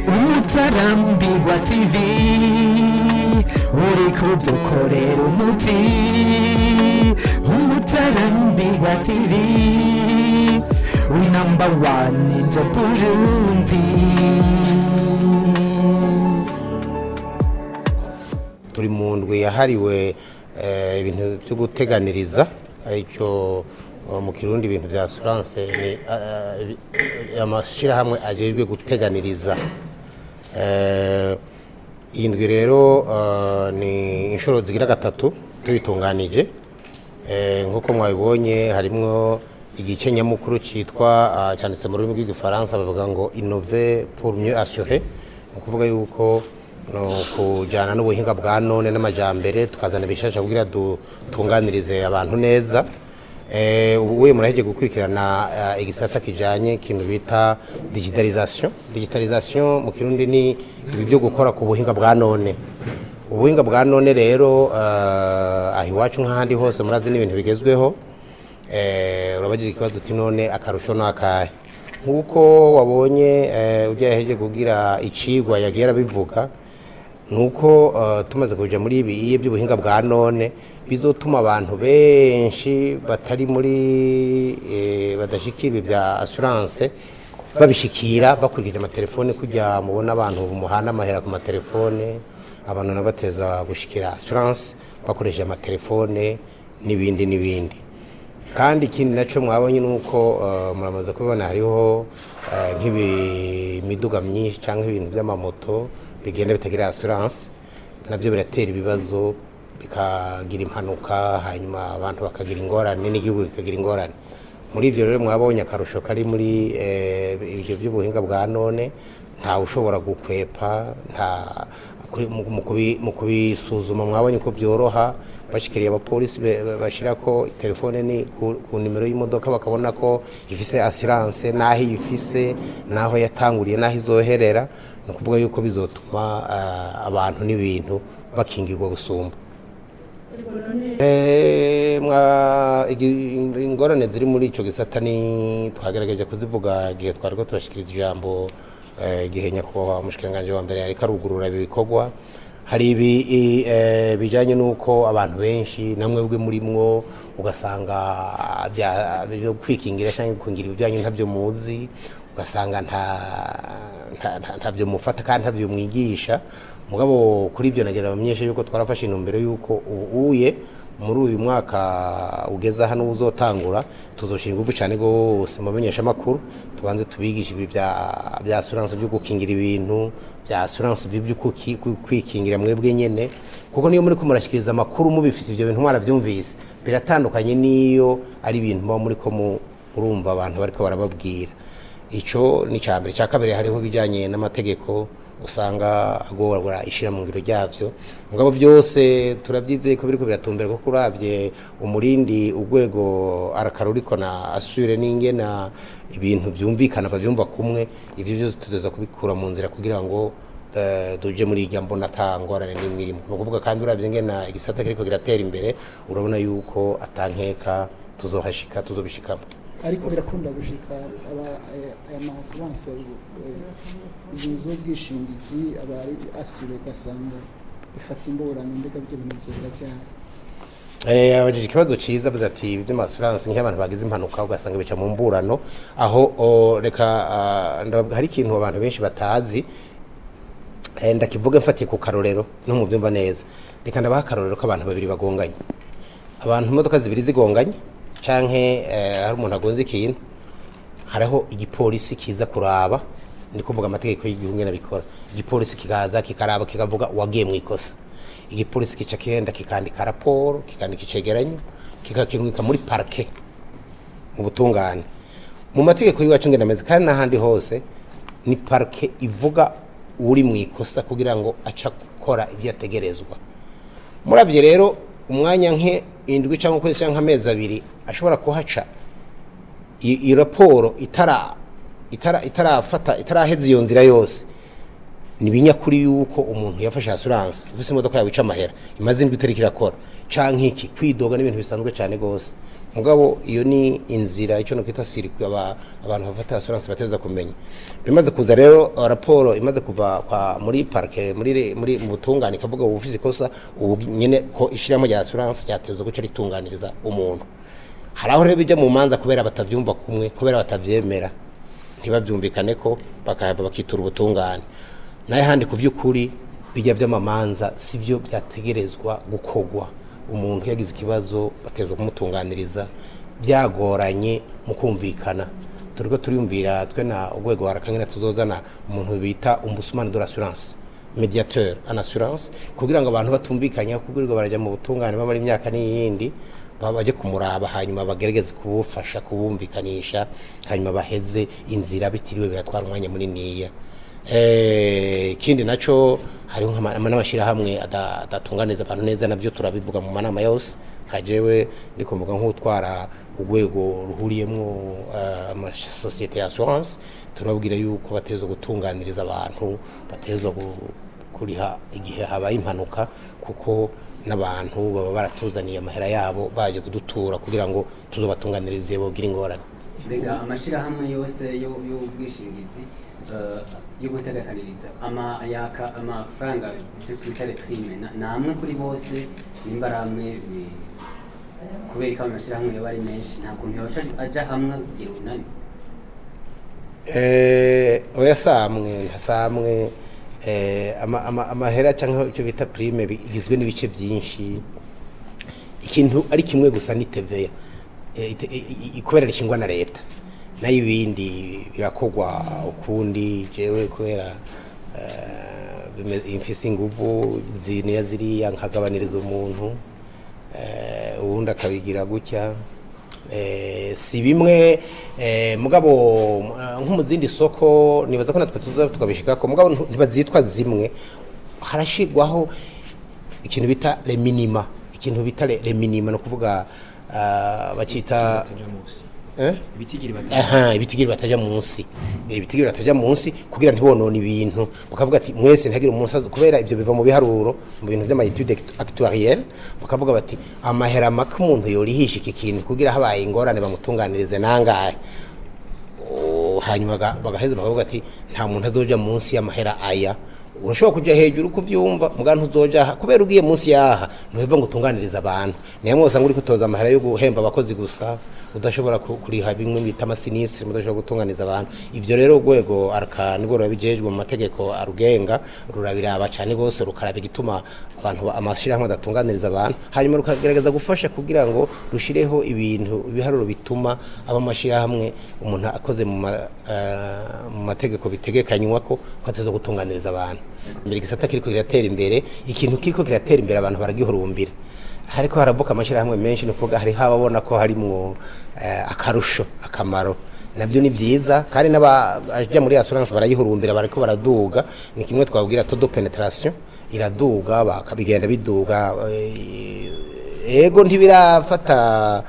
Umutarambirwa TV uri kudukorera umuti. Umutarambirwa TV we number one in the Burundi. Turi mu ndwi yahariwe ibintu byo guteganiriza, aricyo mu Kirundi ibintu bya assurance ni amashirahamwe ajejwe guteganiriza. Iyi ndwi rero ni inshuro zigira gatatu tubitunganije. Nkuko mwabibonye harimwo igice nyamukuru cyitwa cyanditse mu rurimi rw'igifaransa bavuga ngo innover pour mieux assurer, ni ukuvuga yuko no kujyana n'ubuhinga bwa none n'amajambere tukazana bishasha kugira dutunganirize abantu neza. Ubuye muraheje gukurikirana igisata kijanye kintu bita digitalisation mu Kirundi ni ibi byo gukora ku buhinga bwa none. Ubuhinga bwa none rero ahi wacu nk'ahandi hose murazi n'ibintu bigezweho. Urabagira ikibazo uti none akarusho n'akahe, nk'uko wabonye ugiye kugira icigwa yagiye arabivuga, nuko tumaze kuja muri ibi by'ubuhinga bwa none bizotuma abantu benshi batari muri badashikira bya assurance babishikira bakurikije amatelefone, kujya mubona abantu muhana amahera ku matelefone, abantu nabateza gushikira assurance bakoresheje amatelefone n'ibindi. Kandi ikindi naco mwabonye nuko muramaze kubibona hariho nk'imiduga myinshi cyangwa ibintu by'amamoto bigenda bitagira assurance, nabyo biratera ibibazo bikagira impanuka, hanyuma abantu bakagira ingorane n'igihugu kikagira ingorane. Muri ivyo rero mwabonye akarusho kari muri ibyo by'ubuhinga bwa none, nta ushobora gukwepa, nta mu kubisuzuma mwabonye ko byoroha, bashikiriye abapolisi bashira ko telefone ni ku nimero y'imodoka bakabona ko ifise assurance naho ifise naho yatanguriye naho izoherera, no kuvuga yuko bizotuma abantu n'ibintu bakingirwa gusumba. Ingorane ziri muri ico gisata ni twagerageje kuzivuga igihe twariko turashikiriza ijambo igihe nyakubahwa umushikiranganje wa mbere ariko arugurura ibi bikorwa. Hari ibi bijanye nuko abantu benshi namwe bwe murimwo ugasanga byo kwikingira cyangwa kungira ibijanye ntabyo muzi, ugasanga ntabyo mufata kandi ntabyo mwigisha. Mugabo kuri ibyo nagira bamenyeshe yuko twarafashe intumbero yuko uye muri uyu mwaka ugeza hano uzotangura tuzoshinga ingufu cyane gose mu bamenyesha makuru, tubanze tubigisha ibi bya assurance byo gukingira ibintu bya assurance byo kwikingira mwebwe nyene, kuko niyo muri ko murashikiriza makuru mubifise ibyo bintu mwarabyumvise biratandukanye niyo ari ibintu muri ko murumva abantu bariko barababwira. Ico ni cyambere. Cya kabiri hariho bijanye n'amategeko usanga agora ishira mu ngiro ryavyo, mugabo byose turabyizeye ko biriko biratumbera ko kuravye umurindi urwego arakaruriko na assure n'ingena ibintu byumvikana bavyumva kumwe. Ivyo byose tudeza kubikura mu nzira kugira ngo duje muri irya mbona tangorane n'imirimo. No kuvuga kandi uravye ngena igisata kiriko kiratera imbere, urabona yuko atankeka tuzohashika tuzobishikamo. Ariko birakunda gushika aya assurance izo bwishingizi abari asure gasanga ifata imborano mbega byo binozera cyane. Abajije ikibazo ciza avuze ati ibyo assurance nk'abantu bagize impanuka ugasanga bica mu mburano, aho reka hari ikintu abantu benshi batazi, ndakivuga mfatiye ku karorero no mu byumva neza. Reka ndabaha akarorero ko abantu babiri bagonganye, abantu imodoka zibiri zigonganye canke hari umuntu agonze ikintu, hariho igipolisi kiza kuraba, ni kuvuga amategeko y'igihugu ngena bikora. Igipolisi kikaza kikaraba kikavuga wagiye mu ikosa, igipolisi kica kigenda kikandika raporo, kikandika icegeranyo, kikakirungika muri parquet mu butungane. Mu mategeko y'iwacu ngena meze kandi n'ahandi hose ni parquet ivuga uri mu ikosa kugira ngo aca gukora ibyo yategerezwa. Muravye rero umwanya nke indwi cyangwa kwezi cyangwa amezi abiri ashobora kuhaca i raporo itaraheza iyo nzira yose, ni binyakuri yuko umuntu yafashe assurance ufise imodoka yawe ica amahera imaze indwi itariki irakora canke iki kwidoga n'ibintu bisanzwe cyane gose. mugabo iyo ni inzira icyo no kwita circuit abantu bafata assurance bateza kumenya bimaze kuza rero raporo imaze kuva muri parke muri mu butungane kavuga ubufisi ikosa ubu nyene ko ishiramo rya assurance ryatezwe guca ritunganiriza umuntu haraho rero bija mu manza kubera batavyumva kumwe kubera batavyemera ntibavyumvikane ko bakahava bakitura ubutungane naye handi kuvyukuri bijya vy'amamanza sivyo byategerezwa gukogwa umuntu yagize ikibazo batezwe kumutunganiriza byagoranye mu kumvikana turiko turiyumvira twe na urwego warakangena tuzozana umuntu bita ombudsman de l'assurance mediateur en assurance kugira ngo abantu batumvikanya kugirirwa baraja mu butungane bamara imyaka n'iyindi baje kumuraba hanyuma bagerageze kubufasha kubumvikanisha hanyuma baheze inzira bitiriwe biratwara umwanya muniniya kindi naco hari n'amashira hamwe adatunganiza abantu neza navyo turabivuga mu manama yose hajewe ndiko mvuga nk'utwara urwego ruhuriyemwo ama societe assurance turabwira yuko batezo gutunganiriza abantu batezo kuriha igihe habaye impanuka kuko n'abantu baba baratuzaniye amahera yabo baje kudutura kugira ngo tuzobatunganirize bogira ingorane mbega amashira hamwe yose y'ubwishingizi yo gutegekaniriza amafaranga cyo twita prime namwe kuri bose nimba ramwe kubera ko amashira hamwe yo bari menshi nta kuntu yoca aja hamwe kugira unani oya samwe amahera cyangwa icyo bita prime igizwe n'ibice byinshi ikintu ari kimwe gusa ni TVA ikorera rishingwa na leta nayo ibindi birakogwa ukundi jewe kubera imfise inguvu ziriya nkagabaniriza umuntu ubundi akabigira gutya si bimwe mugabo nko mu zindi soko nibaza ko natwe tukabishikako mugabo ntibazitwa zimwe harashigwaho ikintu bita le minima no kuvuga bacita ibitigiri bataja munsi kugira ntibonone ibintu bakavuga ati mwese ntagire umunsi kubera ibyo biva mu biharuro mu bintu by'ama étude actuarielle bakavuga bati amahera make umuntu yorihisha iki kintu kugira habaye ingorane bamutunganirize nangahe hanyuma bagaheza bakavuga ati nta muntu azoja munsi y'amahera aya urashobora kujya hejuru kuvyumva mugana uzoja kubera ugiye munsi yaha ntuheva ngo utunganiriza abantu niyo mwose nguri kutoza amahera yo guhemba abakozi gusa udashobora kuriha bimwe bita amasinistre mudashobora gutunganiza abantu ivyo rero urwego arka nibwo rubijejwe mu mategeko arugenga rurabiraba cyane gose rukaraba igituma abantu amashira hamwe adatunganiriza abantu hanyuma rukagerageza gufasha kugira ngo rushireho ibintu ibiharuro bituma aba mashira hamwe umuntu akoze mu mategeko bitegekanywa ko kwateza gutunganiriza abantu mbere gisata kiriko kiratera imbere ikintu kiriko kiratera imbere abantu baragihurumbira hariko haravuka amashira hamwe menshi no kuvuga hari hababona ko harimwo akarusho akamaro navyo ni vyiza kandi n'abaje muri assurance barayihurumbira bariko baraduga ni kimwe twabwira todo penetration iraduga bakabigenda biduga ego ntibirafata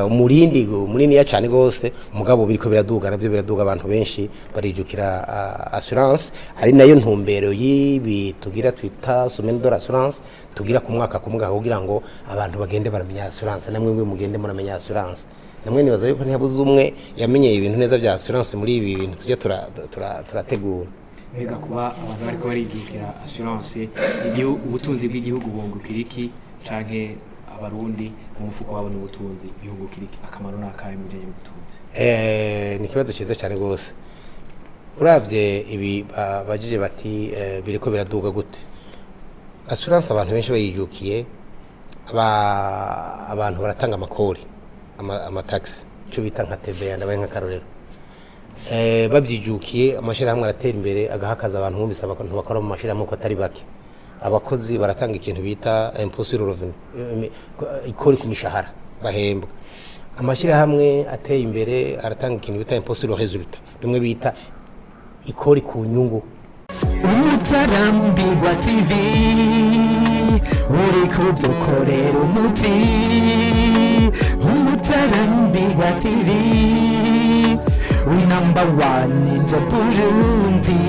umurindi munini ya cyane gose mugabo biriko biraduga navyo biraduga abantu benshi barijukira assurance ari nayo ntumbero yibi tugira twita semaine de l'assurance tugira ku mwaka kugira ngo abantu bagende baramenya assurance namwe mugende muramenya assurance namwe nibaza yuko ntiyabuze umwe yamenye ibintu neza bya assurance muri ibi bintu tujye turategura mbega kuba abantu bariko barijukira assurance ubutunzi bw'igihugu bungukira iki canke abarundi mu mufuko wabo n'ubutunzi igihugu kiriki akamaro nakaye mu bijanye n'ubutunzi ni kibazo cyiza cyane gose uravye ibi bajije bati biriko biraduga gute assurance abantu benshi bayijukiye abantu baratanga amakori amataxi cyo bita nka TVA ndabaye nka karorero babyijukiye amashira hamwe aratera imbere agahakaza abantu bumvise abantu bakora mu mashira hamwe ko atari bake abakozi baratanga ikintu bita impôt sur le revenu ikori ku mishahara bahembwa amashira hamwe ateye imbere aratanga ikintu bita impôt sur le résultat bimwe bita ikori ku nyungu Mutarambirwa TV uri kudukorera umuti Mutarambirwa TV we number one in the Burundi